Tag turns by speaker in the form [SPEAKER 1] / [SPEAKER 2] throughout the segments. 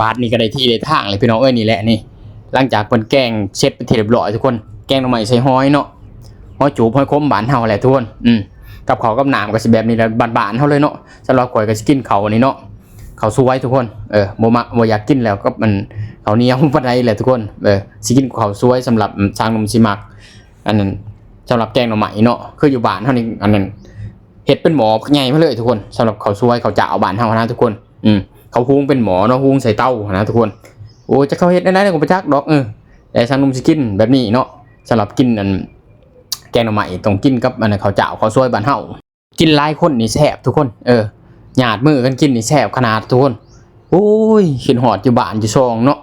[SPEAKER 1] บาทนี่ก็ได้ที่ได้ทางเลยพี่น้องเอ้ยนี่แหละนี่หลังจากเพิ่นแกงเช็ดเป็นที่เรียบร้อยทุกคนแกงหน่อไม้ใส่ห้อยเนาะห้อยจูบห้อยคมบ้านเฮาแหละทุกคนกับข้าวกับน้ำก็สิแบบนี้แหละบ้านๆเฮาเลยเนาะสำหรับข่อยก็สิกินข้าวนี่เนาะข้าวสวยทุกคนบ่อยากกินแล้วก็มันข้าวเหนียวปานใดแหละทุกคนสิกินข้าวสวยสำหรับช้างนมสิมักอันนั้นสำหรับแกงหน่อไม้เนาะคืออยู่บ้านเฮานี่อันนั้นเฮ็ดเป็นหมอใหญ่มาเลยทุกคนสำหรับข้าวสวยข้าวจ้าวบ้านเฮานะทุกคนเขาหุงเป็นหมอเนาะหุงใส่เต้านะทุกคนโอ้จะเขาเฮ็ดได้ก็บ่จักดอกแต่ช้างนมสิกินแบบนี้เนาะสำหรับกินอันแกงหน่อไม้ต้องกินกับอันข้าวจ้าวข้าวสวยบ้านเฮากินหลายคนนี่แซ่บทุกคนหยาดมือกันกินนี่แซ่บขนาดทุกคนโอ้ยขินหอดอยู่บ้านอยู่ซองเนาะ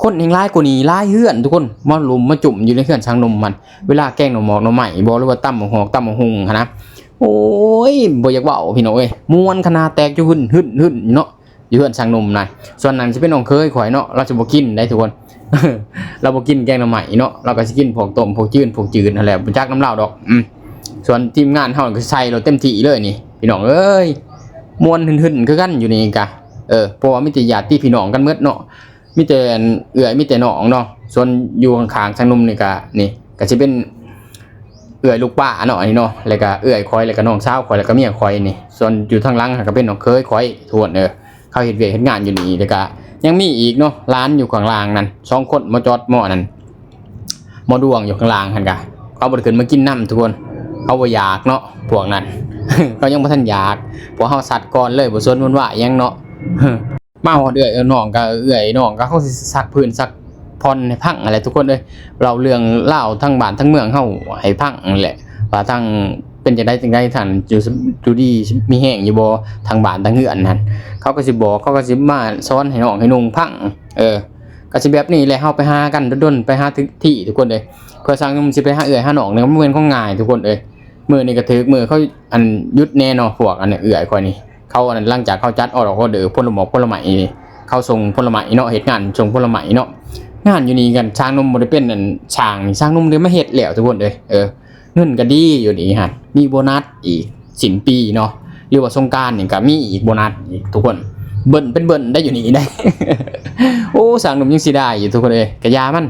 [SPEAKER 1] คนเฮงหลายกว่านี้หลายเฮือนทุกคนมาลุมมาจุ่มอยู่ในเฮือนช้างนมมันเวลาแกงหน่อหมอกหน่อไม้บ่หรือว่าตำหอกตำหุงนะโอ้ยบ่อยากเว้าพี่น้องเอ้ยม่วนขนาดแตกอยู่หึ่นเนาะอยู่เฮือนช้างนมนะส่วนนั้นสิเป็นน้องเคยข่อยเนาะเราจะบ่กินได้ทุกคน เราบ่กินแกงหน่อไม้เนาะเราก็สิกินพวกต้มพวกจืดนั่นแหละบ่จักน้ำลาวดอกส่วนทีมงานเฮาก็ใส่เราเต็มที่เลยนี่พี่น้องเอ้ยม่วนหึ่นคือกันอยู่นี่กะเพราะว่ามีแต่ญาติพี่น้องกันหมดเนาะมีแต่เอื้อยมีแต่น้องเนาะส่วนอยู่ข้างๆช้างนมนี่ก็สิเป็นเอื้อยลูกป้าเนาะอันนี้เนาะแล้วก็เอื้อยคอยแล้วก็น้องสาวคอยแล้วก็เมียคอยนี่ส่วนอยู่ทางหลังก็เป็นน้องเคยคอยทวนเขาเฮ็ดเวียกเฮ็ดงานอยู่นี่แล้วก็ยังมีอีกเนาะร้านอยู่ข้างล่างนั่น2คนมาจอดหม้อนั่นหม้อดวงอยู่ข้างล่างหั่นกะเขาบ่ได้ขึ้นมากินน้ำทุกคนเขาบ่อยากเนาะพวกนั้น เขายังบ่ทันอยากพวกเฮาสัตว์ก่อนเลยบ่สนวุ่นวายหยังเนาะ มาฮอดเอื้อยน้องก็เอื้อยน้องก็เขาสิซักพื้นซักผ่อนให้พังอะไรทุกคนเลยเราเรื่องเล่าทั้งบ้านทั้งเมืองเฮาให้พังนั่นแหละว่าทั้งเป็นจังได๋ท่านอยู่ดีมีแห้งอยู่บ่ทางบ้านทางเฮือนนั่นเขาก็สิบอกเขาก็สิมาสอนให้น้องให้นุ่งพังก็สิแบบนี้แหละเฮาไปหากันดนๆไปหาที่ทุกคนเลยเพื่อสร้างมันสิไปหาเอื้อยหาน้องเนี่ยมันบ่แม่นของง่ายทุกคนเอ้ยมื้อนี้ก็ถึกมื้อเขาอันหยุดแน่เนาะพวกอันนี้เอื้อยค่อยนี่เขาอันนั้นหลังจากเขาจัดออกก็เด้อผลไม้เขาส่งผลไม้เนาะเฮ็ดงานส่งผลไม้เนาะงานอยู่นี่กันช้างนมบ่ได้เป็นอันช่างนี่ช้างนมได้มาเฮ็ดแล้วทุกคนเอ้ยเงินก็ดีอยู่นี่ฮะมีโบนัสอีกสิ้นปีเนาะหรือว่าสงกรานต์นี่ก็มีอีกโบนัสอีกทุกคนเบิ่นได้อยู่นี่ได้ โอ้ช้างนมยังสิได้อยู่ทุกคนเอ้ยก็ยามัน